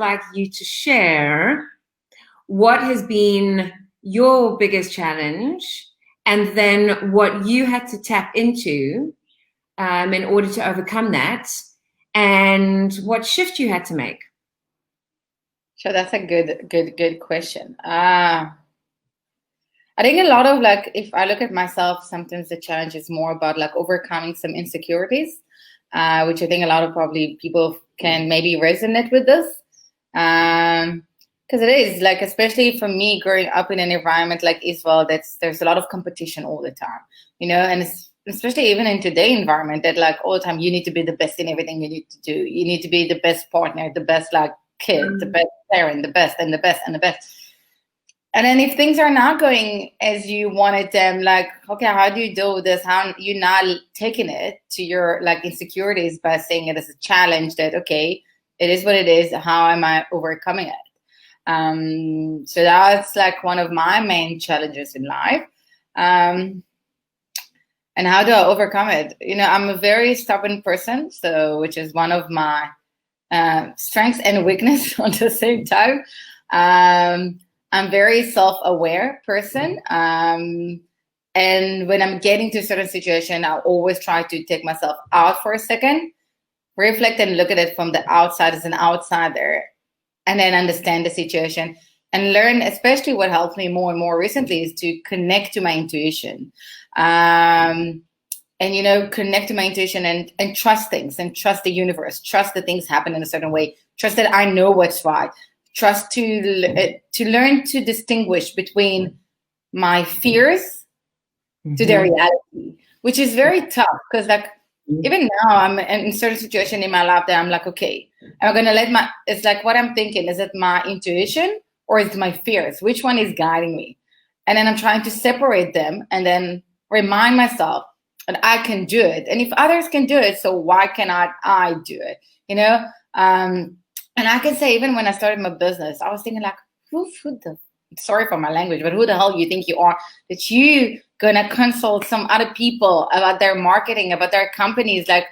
like you to share what has been your biggest challenge and then what you had to tap into in order to overcome that, and what shift you had to make. So that's a good question. I think a lot of like, if I look at myself, sometimes the challenge is more about like overcoming some insecurities, which I think a lot of probably people can maybe resonate with this. Because it is like, especially for me growing up in an environment like Israel, there's a lot of competition all the time, and especially even in today's environment that like all the time you need to be the best in everything you need to do. You need to be the best partner, the best like kid, the best parent, the best and the best and the best. And then if things are not going as you wanted them, like, okay, how do you deal with this? How you not taking it to your like insecurities by saying it as a challenge that, okay, it is what it is. How am I overcoming it? So that's like one of my main challenges in life. And how do I overcome it? I'm a very stubborn person, which is one of my strengths and weakness on the same time. I'm very self-aware person. And when I'm getting to a certain situation, I always try to take myself out for a second, reflect and look at it from the outside as an outsider, and then understand the situation and learn, especially what helps me more and more recently is to connect to my intuition. And, connect to my intuition and trust things and trust the universe, trust that things happen in a certain way, trust that I know what's right. Trust to learn to distinguish between my fears to their reality, which is very tough because like even now I'm in certain situation in my life that I'm like, okay, I'm going to it's like what I'm thinking, is it my intuition or is it my fears? Which one is guiding me? And then I'm trying to separate them and then remind myself that I can do it. And if others can do it, so why cannot I do it? And I can say, even when I started my business, I was thinking like, sorry for my language, but who the hell you think you are that you gonna consult some other people about their marketing, about their companies? Like,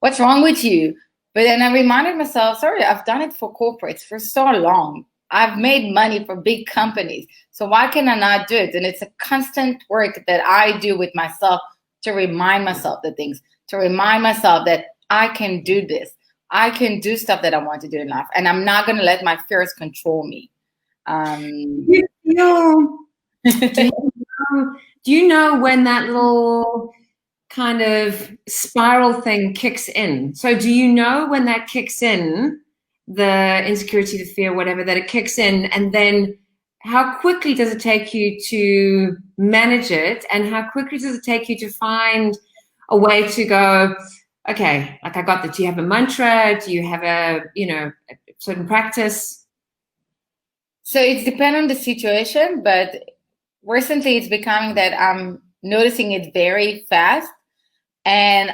what's wrong with you? But then I reminded myself, sorry, I've done it for corporates for so long. I've made money for big companies. So why can I not do it? And it's a constant work that I do with myself to remind myself the things, to remind myself that I can do this. I can do stuff that I want to do in life, and I'm not going to let my fears control me. Do you know when that little kind of spiral thing kicks in? So do you know when that kicks in, the insecurity, the fear, whatever, that it kicks in, and then how quickly does it take you to manage it, and how quickly does it take you to find a way to go, okay, like I got that? Do you have a mantra? Do you have a certain practice? So it depends on the situation, but recently it's becoming that I'm noticing it very fast. And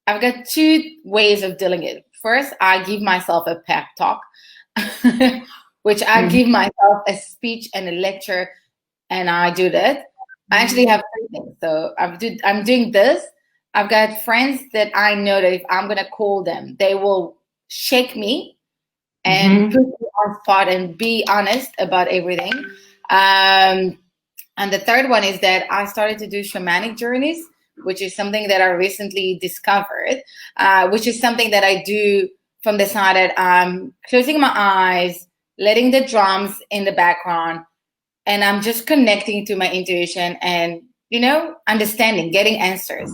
I've got two ways of dealing it. First, I give myself a pep talk, which I give myself a speech and a lecture, and I do that. I actually have three things. So I'm doing this. I've got friends that I know that if I'm going to call them, they will shake me and put me on spot and be honest about everything. And the third one is that I started to do shamanic journeys, which is something that I recently discovered, which is something that I do from the side that I'm closing my eyes, letting the drums in the background, and I'm just connecting to my intuition and, understanding, getting answers.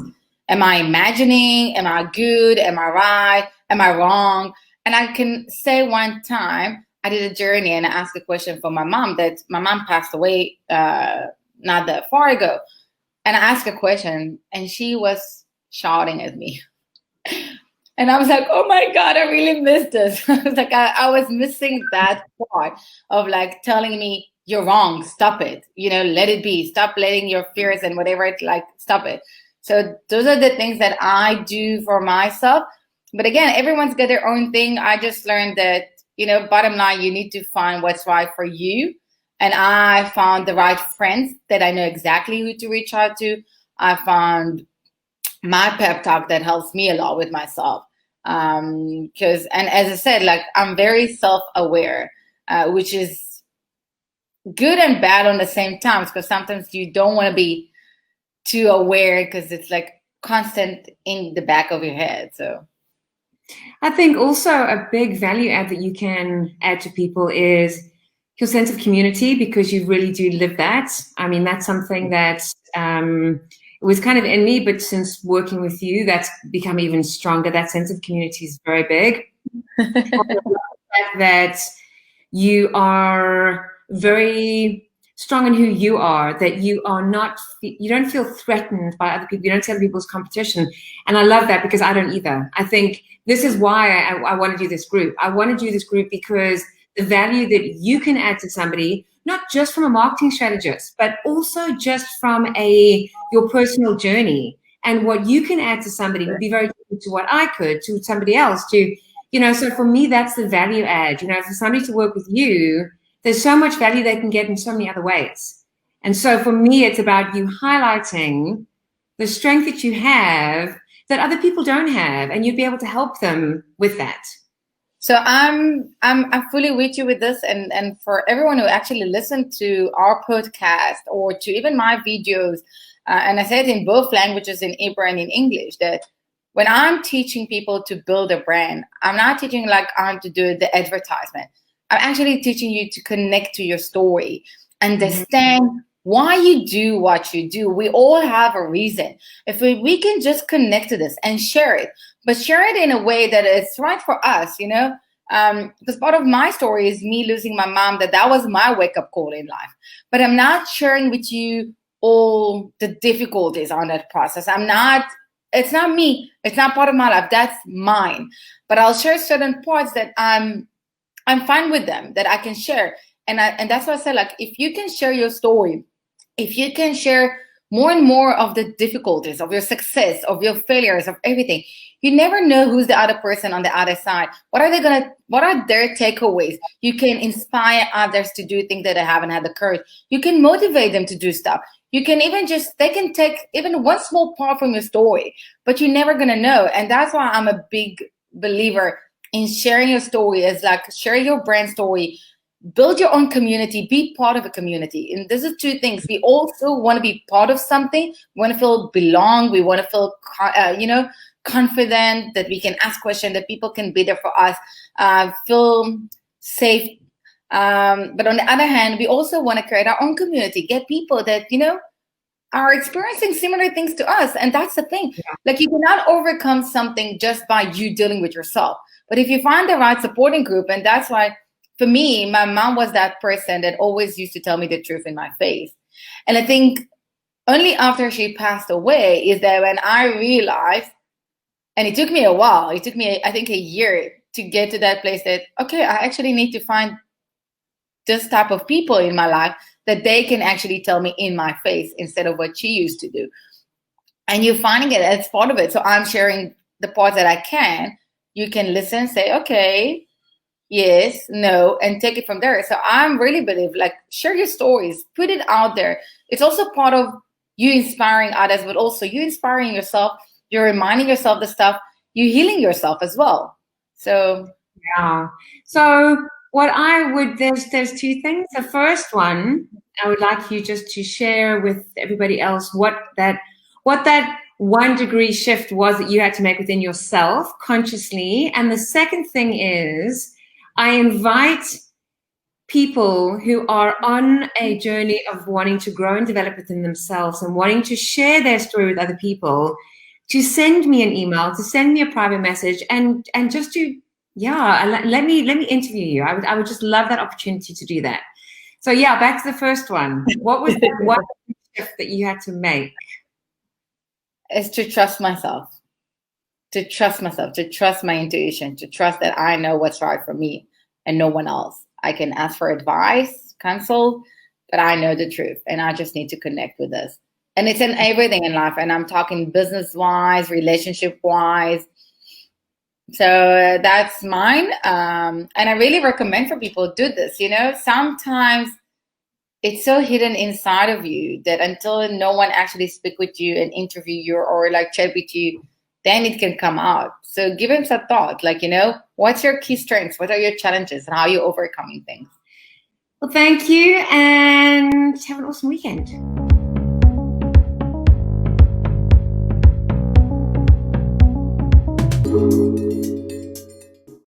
Am I imagining? Am I good? Am I right? Am I wrong? And I can say one time I did a journey and I asked a question for my mom that my mom passed away not that far ago. And I asked a question and she was shouting at me. And I was like, oh my God, I really missed this. I was like, I was missing that part of like telling me, you're wrong, stop it, let it be, stop letting your fears and whatever, stop it. So those are the things that I do for myself. But again, everyone's got their own thing. I just learned that, bottom line, you need to find what's right for you. And I found the right friends that I know exactly who to reach out to. I found my pep talk that helps me a lot with myself. Because, and as I said, like I'm very self-aware, which is good and bad on the same time, because sometimes you don't want to be too aware because it's like constant in the back of your head. So I think also a big value add that you can add to people is your sense of community, because you really do live that. I mean, that's something that it was kind of in me, but since working with you, that's become even stronger. That sense of community is very big. That you are very strong in who you are, that you are not, you don't feel threatened by other people, you don't see other people's competition. And I love that, because I don't either. I think this is why I want to do this group. I want to do this group because the value that you can add to somebody, not just from a marketing strategist, but also just from your personal journey, and what you can add to somebody would be very different to what I could, to somebody else, to, so for me, that's the value add. For somebody to work with you, there's so much value they can get in so many other ways. And so for me, it's about you highlighting the strength that you have that other people don't have, and you'd be able to help them with that. So I'm fully with you with this, and for everyone who actually listened to our podcast or to even my videos, and I said in both languages, in Hebrew and in English, that when I'm teaching people to build a brand, I'm not teaching like I'm to do the advertisement. I'm actually teaching you to connect to your story, understand why you do what you do. We all have a reason. If we can just connect to this and share it, but share it in a way that it's right for us, because part of my story is me losing my mom, that was my wake-up call in life. But I'm not sharing with you all the difficulties on that process. It's not me. It's not part of my life. That's mine. But I'll share certain parts that I'm fine with them, that I can share. And that's why I said, like, if you can share your story, if you can share more and more of the difficulties, of your success, of your failures, of everything, you never know who's the other person on the other side. What are their takeaways? You can inspire others to do things that they haven't had the courage. You can motivate them to do stuff. You can they can take even one small part from your story, but you're never going to know. And that's why I'm a big believer in sharing your story, is like share your brand story, build your own community, be part of a community. And this is two things. We also want to be part of something. We want to feel belong. We want to feel, confident that we can ask questions, that people can be there for us, feel safe. But on the other hand, we also want to create our own community, get people that, are experiencing similar things to us. And that's the thing. Yeah. Like, you cannot overcome something just by you dealing with yourself. But if you find the right supporting group, and that's why, for me, my mom was that person that always used to tell me the truth in my face. And I think only after she passed away is that when I realized, and it took me a while, it took me, I think, a year to get to that place that, okay, I actually need to find this type of people in my life that they can actually tell me in my face instead of what she used to do. And you're finding it as part of it. So I'm sharing the parts that I can. You can listen, say, okay, yes, no, and take it from there. So I'm really believe, like, share your stories, put it out there. It's also part of you inspiring others, but also you inspiring yourself. You're reminding yourself the stuff, you're healing yourself as well. So yeah. So what there's two things. The first one, I would like you just to share with everybody else what that 1 degree shift was that you had to make within yourself consciously. And the second thing is, I invite people who are on a journey of wanting to grow and develop within themselves and wanting to share their story with other people to send me an email, to send me a private message, and just to, let me interview you. I would just love that opportunity to do that. So yeah, back to the first one. What was that one shift that you had to make? Is to trust myself, to trust my intuition, to trust that I know what's right for me and no one else. I can ask for advice, counsel, but I know the truth, and I just need to connect with this. And it's in everything in life, and I'm talking business-wise, relationship-wise. So that's mine, and I really recommend for people to do this. Sometimes it's so hidden inside of you that until no one actually speak with you and interview you or like chat with you, then it can come out. So give him some thought, like, what's your key strengths? What are your challenges and how are you overcoming things? Well, thank you and have an awesome weekend.